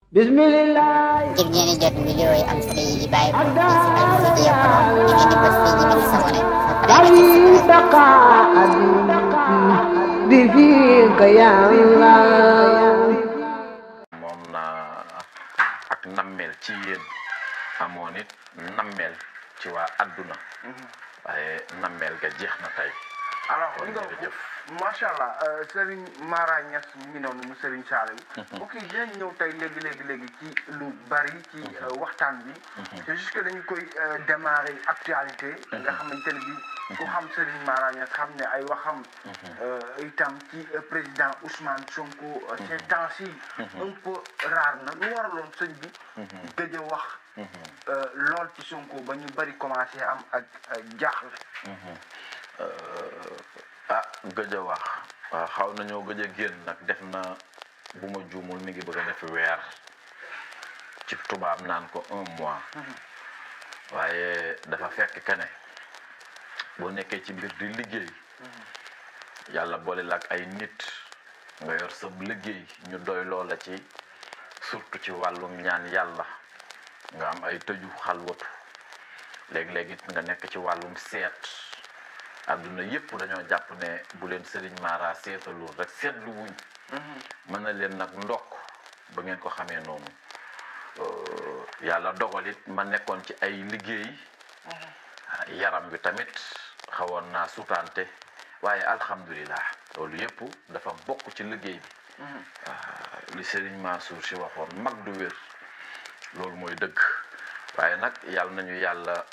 Bismillah. ngir ngeen di jot vidéo yi am solo yi bàyyi ko fii ci Almouridiyyah Pro da ngeen di bës fii ñu bind s'abonner ba pare moom na ak nammeel ci yéen amoon it nammeel ci waa adduna waaye nammeel ga jeex na tey. alors kon li nga jërëjëf. macha allah Serigne Mara Niass mi ngi noonu mu Serigne Saliou. ok dinañ ñëw tey léegi ci lu bari ci waxtaan bi. c'est juste que dañu koy démarrer actualité. nga xamante ne bi ku xam Serigne Mara Niass xam ne ay waxam. itam ci président Ousmane Sonko ces temps-ci un peu rare na lu waraloon sëñ bi. gëj a wax. lool ci Sonko ba ñu bari commencé am ak jaaxle. Gëj a wax waaw xaw nañoo gëj a génn nag def na bu ma juumul mi ngi bëgg a def weer ci tubaab naan ko 1 mois waaye dafa fekk que ne boo nekkee ci mbir di liggéey yàlla boole la ak ay nit nga yor sa liggéey ñu doy loola ci surtout ci wàllum ñaan yàlla nga am ay tëju xalwatu léeg-léeg it nga nekk ci wàllum seet àdduna yépp dañoo jàpp ne bu leen Serigne Mara seetalul rek seetlu wuñ mën na leen nag ndokk ba ngeen ko xamee noonu yàlla dogal it ma nekkoon ci ay liggéey yaram bi tamit xawoon naa sutante waaye alhamdulilah loolu yépp dafa bokk ci liggéey bi li Serigne Mansour si waxoon mag du wér loolu mooy dëgg waaye nag yàlla nañu yàlla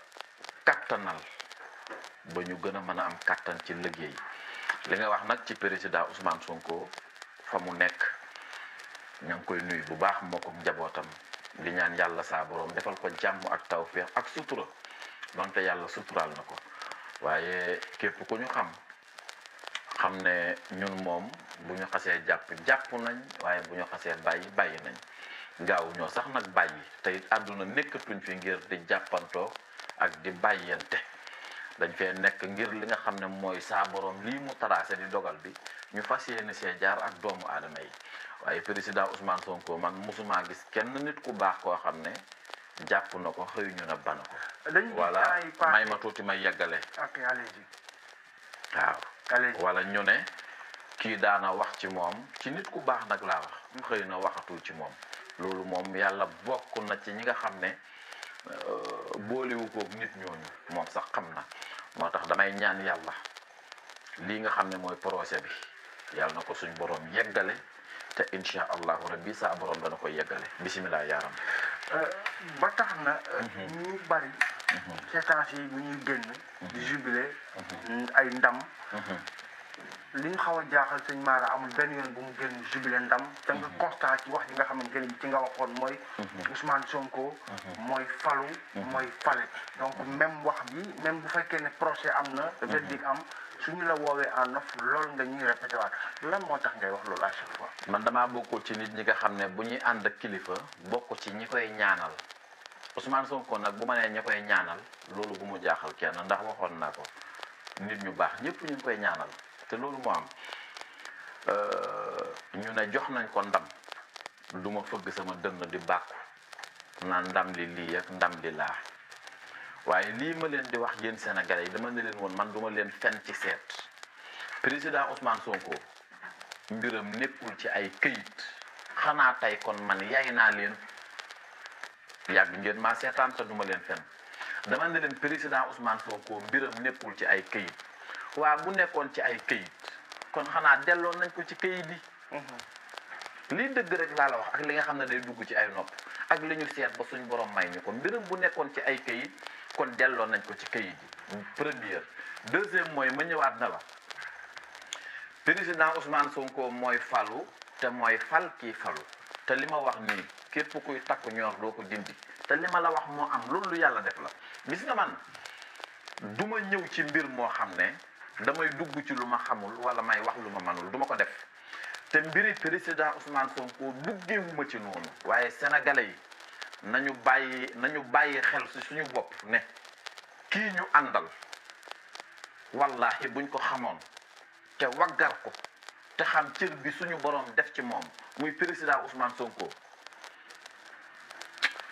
kattanal ba ñu gën a mën a am kattan ci liggéey li nga wax nag ci président Ousmane Sonko fa mu nekk ña ngi koy nuyu bu baax moo ko njabootam di ñaan yàlla saa borom defal ko jàmm ak tawfeex ak sutura donte yàlla suturaal na ko waaye képp ku ñu xam ne ñun moom bu ñu xasee jàpp nañ waaye bu ñu xasee bàyyi nañ gaaw ñoo sax nag bàyyi te it àdduna nekkatuñ fi ngir di jàppantoo ak di bàyyente dañ fee nekk ngir li nga xam ne mooy saa borom lii mu tracé di dogal bi ñu fas yéene see jaar ak doomu aadama yi waaye président Ousmane Sonko man mosuma gis kenn nit ku baax koo xam ne jàpp na ko xëy ñu na bana ko. voilà may ma tuuti may yeggale. ok allez-y. waaw. allez-y. wala ñu ne kii daana wax ci moom ci nit ku baax nag laa wax. xëy na waxatul ci moom. loolu moom yàlla bokk na ci ñi nga xam ne. boolewu koog nit ñooñu moom sax xam na moo tax damay ñaan yàlla lii nga xam ne mooy projet bi yàlla na ko suñ borom yeggale te incha allahu rabbi saa borom dana koy yeggale bisimilah yaaram. ba tax na ñu bari séquences yi bu ñuy génn di jubilé ay ndam li ñu xaw a jaaxal sëñ Mara amul benn yoon bu mu génn jubilé ndam da nga constat ci wax yi nga xamante ne ci nga waxoon mooy Ousmane Sonko mooy falu mooy fale donc même wax bi même bu fekkee ne procès am na verdict am suñu la woowee en off loolu nga ñuy répété waat lan moo tax ngay wax loolu à chaque fois. man damaa bokkul ci nit ñi nga xam ne bu ñuy ànd ak kilifa bokk ci ñi koy ñaanal Ousmane Sonko nag bu ma nee ñi koy ñaanal loolu bu mu jaaxal kenn ndax waxoon naa ko nit ñu baax ñëpp ñu ngi koy ñaanal te loolu moo am ñu ne jox nañ ko ndam du ma fëgg sama dënn di bàkku naan ndam li lii ak ndam li laa waaye lii ma leen di wax yéen Sénégalais yi dama ne leen woon man duma leen fen ci seet président Ousmane Sonko mbiram nekkul ci ay këyit xanaa tey kon man yaay naa leen yàgg ngeen maa seetaan te duma leen fen dama ne leen président Ousmane Sonko mbiram nekkul ci ay këyit waa bu nekkoon ci ay këyit kon xanaa delloo nañ ko ci këyit yi lii dëgg rek laa la wax ak li nga xam ne day dugg ci ay nopp ak li ñu seet ba suñ borom may ñu ko mbiram bu nekkoon ci ay këyit kon delloo nañ ko ci këyit yi première deuxième mooy ma ñëwaat na la président Ousmane Sonko mooy falu te mooy fal kii falu te li ma wax nii képp kuy takku ñoor doo ko dindi te li ma la wax moo am loolu lu yàlla def la gis nga man duma ñëw ci mbir moo xam ne damay dugg ci lu ma xamul wala may wax lu ma manul duma ko def te mbiri président Ousmane Sonko duggewuma ci noonu waaye sénégalais yi nañu bàyyi xel ci suñu bopp ne kii ñu àndal wallahi buñ ko xamoon te waggar ko te xam cër bi suñu borom def ci moom muy président Ousmane Sonko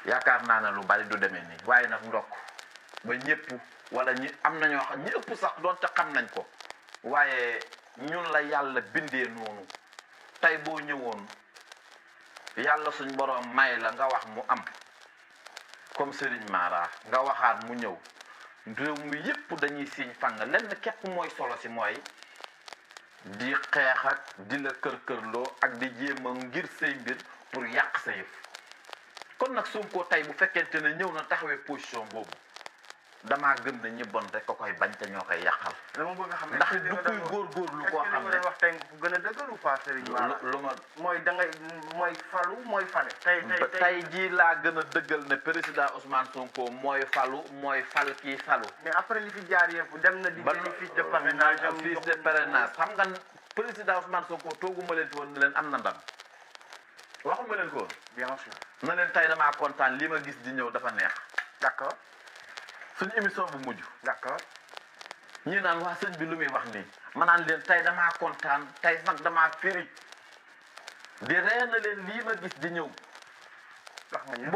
yaakaar naa ne lu bari du demee nii waaye nag ndokk ba ñëpp wala ñi am na ñoo xam ñi ëpp sax doonte xam nañ ko waaye ñun la yàlla bindee noonu tey boo ñëwoon yàlla suñ borom may la nga wax mu am comme Serigne Mara nga waxaat mu ñëw réew mi yépp dañuy siiñ fang lenn képp mooy solo si mooy di xeex ak di la kër-kërloo ak di jéem a ngir say mbir pour yàq sa yëf kon nag Sonko tey bu fekkente ne ñëw na taxawee position boobu damaa gëm ne ñi bon rek ko koy bañ te ñoo koy yàqal. dama bëgg a xam ndax du kuy góorgóorlu koo xam ne wax tey nga ko gën a dëggal ou pas Serigne Mara lu ma mooy da ngay mooy falu mooy fale. tey jii laa gën a dëggal ne président Ousmane Sonko mooy falu mooy fal kii falu. mais après li fi jaar yëpp dem na di. ban fiche de parrainage am fiche de parrainage xam nga président Ousmane Sonko tooguma leen fi woon ne leen am na ndam waxuma leen ko woon. bien sûr. na leen tey damaa kontaan li ma gis di ñëw dafa neex. d'accord. suñu émission bu mujj. d'accord. ñii naan waa sëñ bi lu muy wax nii. ma naan leen tey damaa kontaan tey nag damaa firi. di ree na leen lii ma gis di ñëw. wax nga ñu.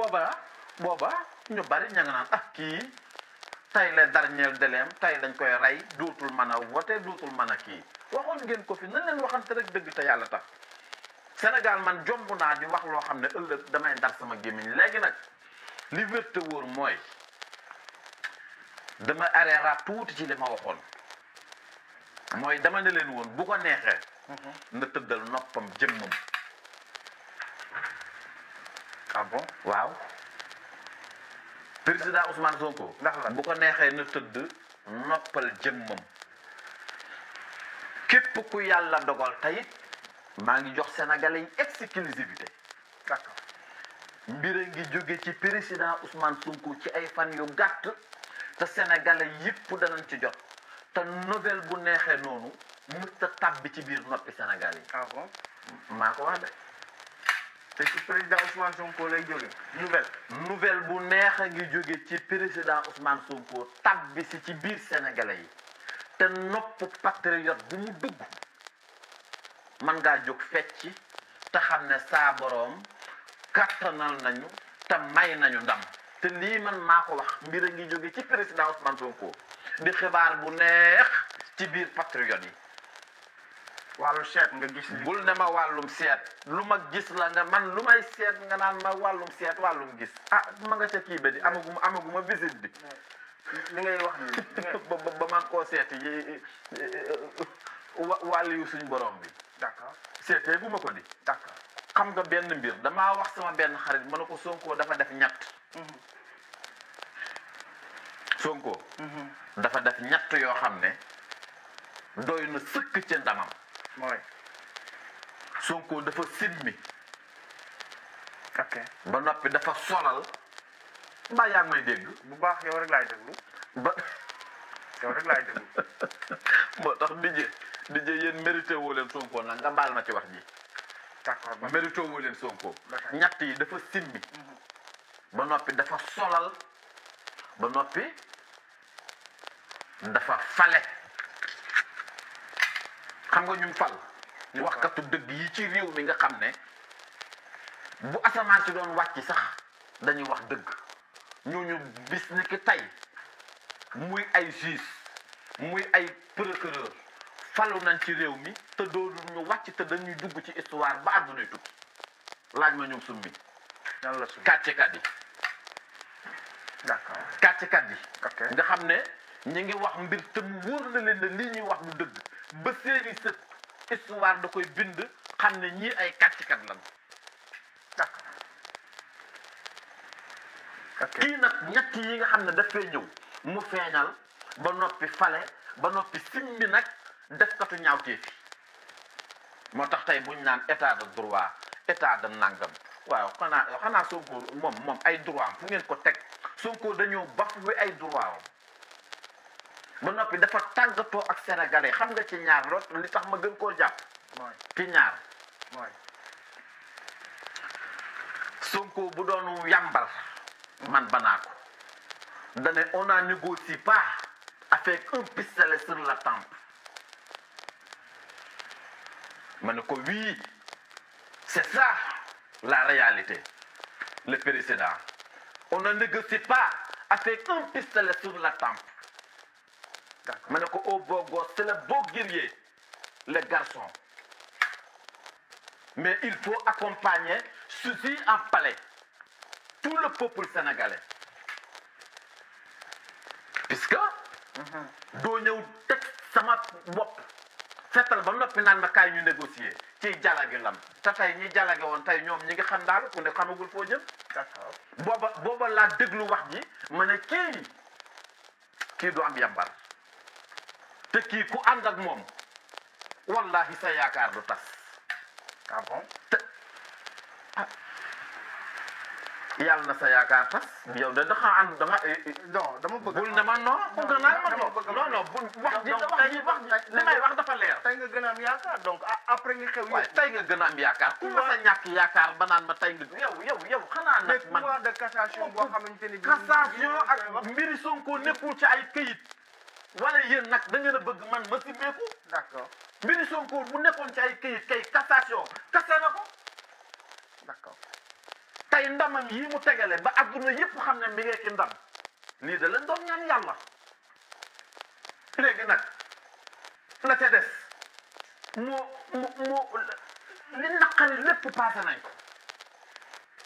booba ñu bari ña nga naan ah kii tey la dernier délai tey lañ koy rey dootul mën a wote dootul mën a kii. waxoon ngeen ko fi nan leen waxante rek dëgg te yàlla tax. Sénégal man jomb naa di wax loo xam ne ëllëg damay dar sama gémmiñ léegi nag li wér te wóor mooy. dama areeraat tuuti ci li ma waxoon mooy dama ne leen woon bu ko neexee na tëddal noppam jëmmam. ah bon waaw président Ousmane Sonko ndax la bu ko neexee na tëdd noppal jëmmam képp ku yàlla dogal tayit maa ngi jox sénégalais yi exclusivité. d'accord. mbir a ngi jóge ci président Ousmane Sonko ci ay fan yu gàtt te sénégalais yëpp danañ ci jot te nouvelle bu neexee noonu mës a tàbbi ci biir noppi Sénégal yi. ah bon. maa ko wax de. te ci président Ousmane Sonko lay jóge nouvelle bu neex a ngi jóge ci président Ousmane Sonko tàbbi si ci biir sénégalais yi te nopp patriote bu mu dugg man ngaa jóg fecc te xam ne saa boroom kattanal nañu te may nañu ndam. te lii man maa ko wax mbir a ngi jóge ci président Ousmane Sonko di xibaar bu neex ci biir patriote yi. wàllu seet nga gis. bul ne ma wàllum seet lu ma gis la nga man lu may seet nga naan ma wàllum seet wàllum gis. ah ma nga ca kii ba di amaguma visite bi. li ngay wax nii. ba man koo seeti wàll yu suñ borom bi. d'accord. seetee bu ma ko di. d'accord. xam nga benn mbir damaa wax sama benn xarit ma ne ko Sonko dafa def ñett. Sonko dafa def ñett yoo xam ne doy na sëkk ci ndamam. mooy. Sonko dafa simmi. ok. ba noppi dafa solal. mbaa yaa ngi may dégg. bu baax yow rek laay déglu. ba yow rek laay déglu. moo tax DJ yéen mérité woo leen Sonko nag nga baal ma ci wax ji. d'accord ba mérité woo leen Sonko. ñett yi dafa simmi. ba noppi dafa solal. ba noppi dafa fale. xam nga ñun fal. waxkatu dëgg yi ci réew mi nga xam ne bu asamaan si doon wàcc sax dañuy wax dëgg. ñooñu bis ni ki tey muy ay juge muy ay procureur falu nañ ci réew mi te doodu ñu wàcc te dañuy dugg ci histoire ba àddunay tukki. laaj ma ñoom sumbi. nan la sumbi kàccekat yi. d'accord. kàccekat yi. ok nga xam ne ñu ngi wax mbir te mu wóor na leen ne lii ñuy wax du dëgg ba seeni sët histoire da koy bind xam ne ñii ay kàccekat lañ. d'accord. ok kii nag ñett yi nga xam ne dafay ñëw mu feeñal ba noppi fale ba noppi simmi nag def katu ñaawteef yi moo tax tey buñ naan état de droit état de nangam waaw xanaa Sonko moom ay droit am fu ngeen ko teg Sonko dañoo bafoué ay droit am ba noppi dafa tàggatoo ak sénégalais xam nga ci ñaar lool li tax ma gën koo jàpp. mooy ci ñaar. mooy. Sonko bu doon yàmbal. man banaa ko. dane on ne négocie pas avec un pistolet sur la tempe. ma ne ko oui c'est ça la réalité le président On ne négocie pas avec un pistolet sur la tempe. Ma ne ko au beau gosse, c'est le beau guerrier, le garçon. Mais il faut accompagner ceci en palais. Tout le peuple sénégalais. Puisque doo ñëw teg sama bopp fetal ba noppi naan ma kaay ñu négocier ci jalage lam te tey ñi jalage woon tey ñoom ñi ngi xam daal ku ne xamagul foo jëm. booba laa déglu wax ji ma ne kii du am yambar te kii ku ànd ak moom wallahi sa yaakaar du tas. Ah bon? yàlla na sa yaakaar tas. yow de dafa ànd da nga. non dama bëgg. bul ne ma non bëgg naa ma non bul wax ji li may wax dafa leer. tey nga gën a am yaakaar donc après nga xew. waaye tey nga gën a am yaakaar. ku ma sa ñàkk yaakaar ba naan ma tey nga yow xanaa nag man. pouvoir de cassation boo xamante ni. cassation ak mbiri Sonko nekkul ci ay këyit. wala yéen nag da ngeen a bëgg man ma simmeeku. d'accord mbiri Sonko bu nekkoon ci ay këyit kay cassation kase na ko. d'accord. tey ndamam yi mu tegale ba adduna yëpp xam ne mi ngi ci ndam lii da lañ doon ñaan yàlla léegi nag la ca des moo li naqari lépp passé nañ ko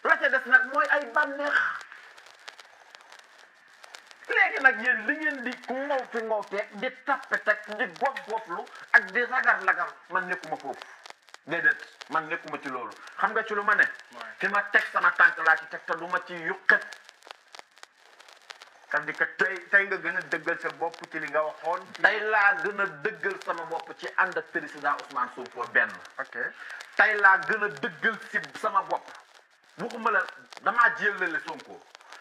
la ca des nag mooy ay bànneex léegi nag yéen li ngeen di ngawte di tappe teg di gof-goflu ak di ragar-lagar man nekkuma foofu déedéet man nekkuma ci loolu xam nga ci lu ma ne fi ma teg sama tànk laa ci teg te du ma ci yuqet c'est-à-dire que tey nga gën a dëggal sa bopp ci li nga waxoon tey laa gën a dëggal sama bopp ci ànd ak président Ousmane Sonko benn ok tey laa gën a dëggal si sama bopp waxuma la damaa jëlale Sonko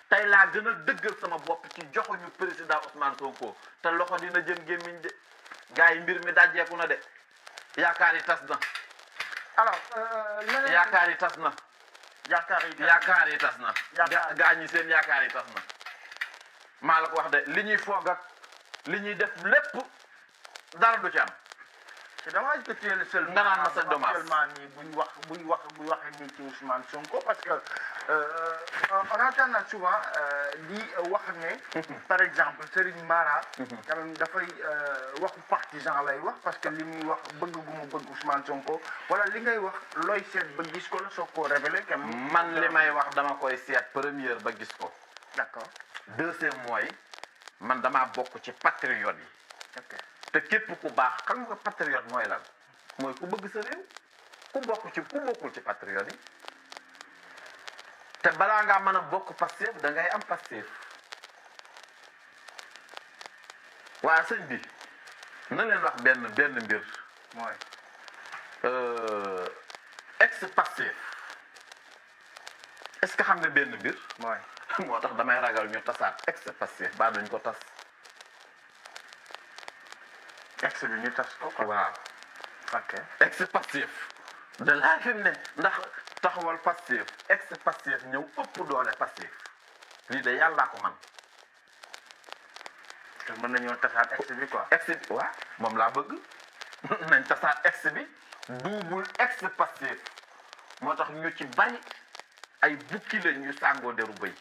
tey laa gën a dëggal sama bopp ci joxuñu président Ousmane Sonko te loxo dina jëm gémmiñ de gars yi mbir mi dajjeeku na de yaakaar yi tas na alors yaakaar yi tas na yaakaar yi tas na gaa ñi seen yaakaar yi tas na maa la ko wax de li ñuy foog ak li ñuy def lépp dara du ci am. c'est dommage que tu es le seul. nga naan ma c'est dommage actuellement nii buñ waxee nii ci Ousmane Sonko parce que on entend souvent di wax ne. par exemple Serigne Mara. quand même dafay waxu partisan lay wax parce que li muy wax bëgg gu mu bëgg Ousmane Sonko wala li ngay wax looy seet ba gis ko la soog koo révélé. man li may wax dama koy seet première ba gis ko. d'accord. deuxième mooy man damaa bokk ci patriote yi. ok te képp ku baax xam nga patriote mooy lan mooy ku bëgg sa réew ku bokkul ci patriote yi te balaa ngaa mën a bokk Pastef da ngay am Pastef waaye sëñ bi na leen wax benn mbir mooy ex Pastef est-ce que xam nga benn mbir mooy moo tax damay ragal ñu tasaat ex Pastef ba duñ ko tas ex bi ñu tas ko quoi. waaw ok ex Pastef de laa fi mu ne ndax taxawal Pastef ex Pastef ñëw ëpp doole Pastef lii de yàllaa ko man te mën nañoo tasaat ex bi quoi. ex bi waaw moom laa bëgg nañ tasaat ex bi duubul ex Pastef moo tax ñu ci bari ay bukki lañ ñu sàngoo deru bëy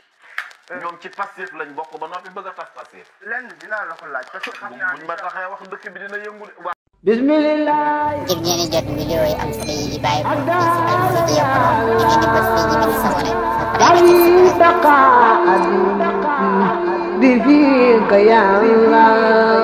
ñoom ci Pastef lañ bokk ba noppi bëgg a tas Pastef lenn dinaa la ko laaj parce que xam naa buñ ma taxee wax dëkk bi dina yëngu de waaw bismillah ngir ngeen di jot vidéo yi am solo yi bàyyi ko ci Al Fidiya Pro ngeen di bës fii ñu sabone بفيك يا الله